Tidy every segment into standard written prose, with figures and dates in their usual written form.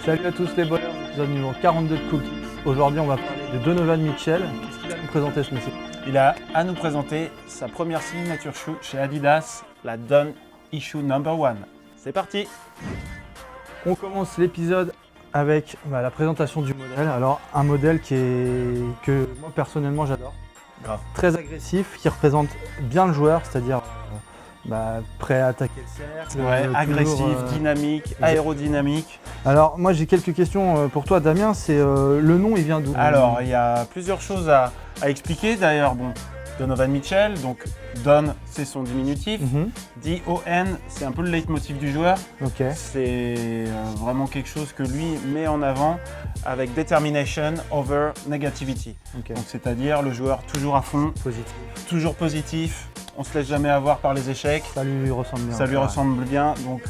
Salut à tous les bowlers, épisode numéro 42 de Cookies. Aujourd'hui, on va parler de Donovan Mitchell. Qu'est-ce qu'il a à nous présenter ce monsieur? Il a à nous présenter sa première signature shoe chez Adidas, la Don Issue No. 1. C'est parti! On commence l'épisode avec la présentation du modèle. Alors, un modèle que moi personnellement j'adore. Grave. Très agressif, qui représente bien le joueur, c'est-à-dire prêt à attaquer le cercle. Ouais, agressif, dynamique, aérodynamique. Alors, moi j'ai quelques questions pour toi, Damien. C'est le nom, il vient d'où? Alors, il y a plusieurs choses à expliquer. D'ailleurs, bon, Donovan Mitchell, donc Don, c'est son diminutif. D-O-N, c'est un peu le leitmotiv du joueur. Ok. C'est vraiment quelque chose que lui met en avant avec determination over negativity. Ok. Donc, c'est-à-dire le joueur toujours à fond, Positif. toujours positif. On se laisse jamais avoir par les échecs. Ça lui ressemble bien. Ça lui ressemble bien. Donc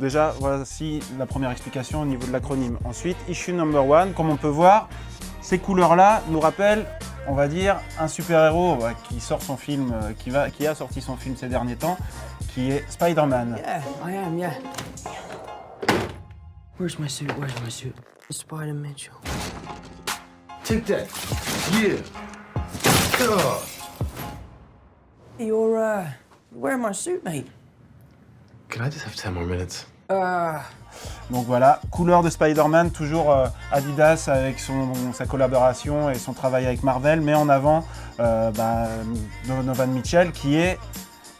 déjà, voici la première explication au niveau de l'acronyme. Ensuite, Issue No. 1, comme on peut voir, ces couleurs-là nous rappellent, on va dire, un super-héros qui sort son film, qui a sorti son film ces derniers temps, qui est Spider-Man. Yeah, I am, yeah. Where's my suit? Where's my suit? Spider Mitchell. Take that. Yeah. Ugh. You're wearing my suit, mate. Can I just have 10 more minutes? Donc voilà, couleur de Spider-Man, toujours Adidas avec sa collaboration et son travail avec Marvel, met en avant Donovan Mitchell qui est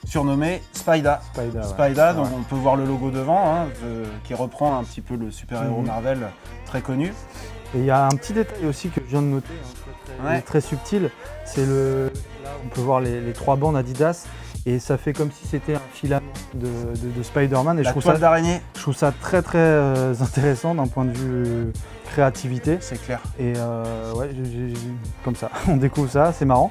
surnommé Spida. Spida, donc on peut voir le logo devant, qui reprend un petit peu le super-héros Marvel très connu. Et il y a un petit détail aussi que je viens de noter, très subtil, c'est là on peut voir les trois bandes Adidas et ça fait comme si c'était un filament de Spider-Man. Et La toile d'araignée. Je trouve ça très intéressant d'un point de vue créativité. C'est clair. Et ouais, comme ça, on découvre ça, c'est marrant.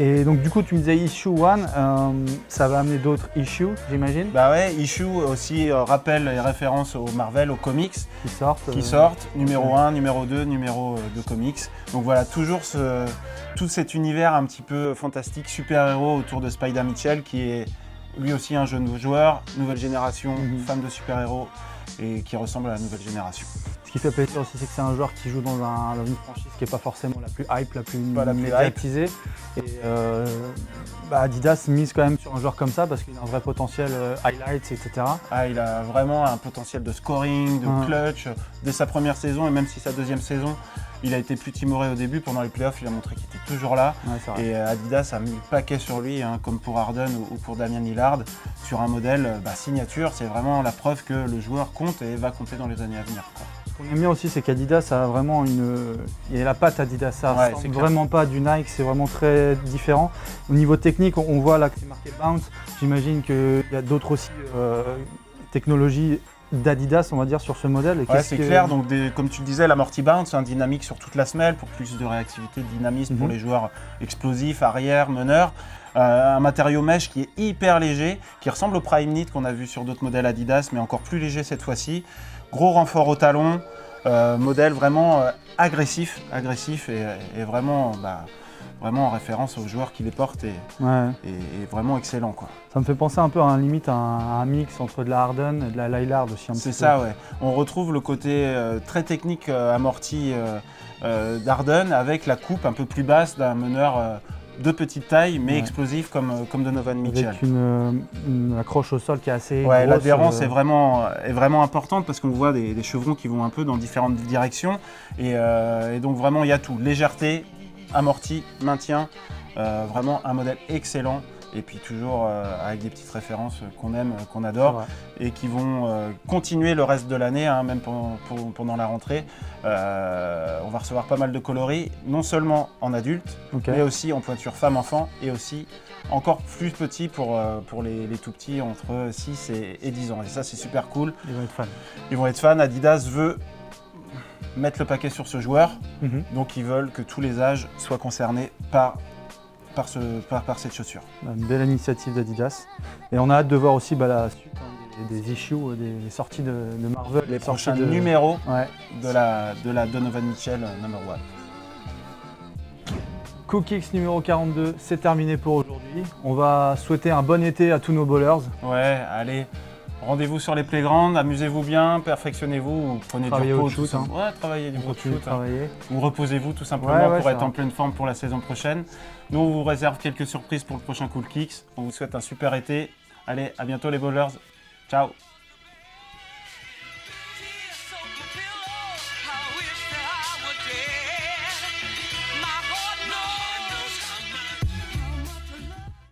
Et donc du coup tu me disais Issue 1, ça va amener d'autres issues j'imagine? Bah ouais, Issue aussi rappelle et référence aux Marvel, aux comics qui sortent, numéro 1, numéro 2, numéro de comics. Donc voilà, toujours tout cet univers un petit peu fantastique, super-héros autour de Spida Mitchell qui est lui aussi un jeune joueur, nouvelle génération, fan de super-héros et qui ressemble à la nouvelle génération. Ce qui fait plaisir aussi, c'est que c'est un joueur qui joue dans une franchise qui n'est pas forcément la plus hype, la plus hype. médiatisée. Et Adidas mise quand même sur un joueur comme ça parce qu'il a un vrai potentiel highlights, etc. Ah, il a vraiment un potentiel de scoring, de clutch. Dès sa première saison et même si sa deuxième saison, il a été plus timoré au début. Pendant les playoffs, il a montré qu'il était toujours là. Ouais, et Adidas a mis le paquet sur lui, comme pour Harden ou pour Damian Lillard, sur un modèle signature. C'est vraiment la preuve que le joueur compte et va compter dans les années à venir. Ce qu'on aime bien aussi, c'est qu'Adidas a vraiment il y a la patte Adidas, ça ouais, ressemble vraiment pas du Nike, c'est vraiment très différent. Au niveau technique, on voit là que c'est marqué Bounce. J'imagine qu'il y a d'autres aussi technologies d'Adidas, on va dire, sur ce modèle. Ouais, c'est clair. Donc, comme tu le disais, l'amorti bounce, dynamique sur toute la semelle pour plus de réactivité, de dynamisme pour les joueurs explosifs, arrière, meneurs. Un matériau mesh qui est hyper léger, qui ressemble au Prime Knit qu'on a vu sur d'autres modèles Adidas, mais encore plus léger cette fois-ci. Gros renfort au talon, modèle vraiment agressif et vraiment en référence aux joueurs qui les portent et vraiment excellent, quoi. Ça me fait penser un peu à un mix entre de la Harden et de la Lillard aussi. C'est ça, ouais. On retrouve le côté très technique amorti d'Harden avec la coupe un peu plus basse d'un meneur de petite taille mais explosif comme Donovan Mitchell. Avec une accroche au sol qui est assez grosse. L'adhérence est vraiment importante parce qu'on voit des chevrons qui vont un peu dans différentes directions et donc vraiment il y a tout. Légèreté, amorti, maintien, vraiment un modèle excellent et puis toujours avec des petites références qu'on aime, qu'on adore et qui vont continuer le reste de l'année, même pendant la rentrée. On va recevoir pas mal de coloris, non seulement en adulte, mais aussi en pointure femme-enfant et aussi encore plus petit pour les tout petits entre 6 et 10 ans. Et ça, c'est super cool. Ils vont être fans. Ils vont être fans. Adidas veut mettre le paquet sur ce joueur, donc ils veulent que tous les âges soient concernés par cette chaussure. Une belle initiative d'Adidas. Et on a hâte de voir aussi la suite des issues, des sorties de Marvel. Les prochains numéros de la Donovan Mitchell No. 1. Cookies numéro 42, c'est terminé pour aujourd'hui. On va souhaiter un bon été à tous nos bowlers. Ouais, allez, Rendez-vous sur les playgrounds, amusez-vous bien, perfectionnez-vous, ou prenez Travaillez du au repos. shoot, tout ça. hein. Ouais, travaillez du On continue de shoot. travailler. Ou reposez-vous tout simplement Ouais, pour c'est être en vrai. pleine forme pour la saison prochaine. Nous, on vous réserve quelques surprises pour le prochain Cool Kicks. On vous souhaite un super été. Allez, à bientôt les bowlers. Ciao.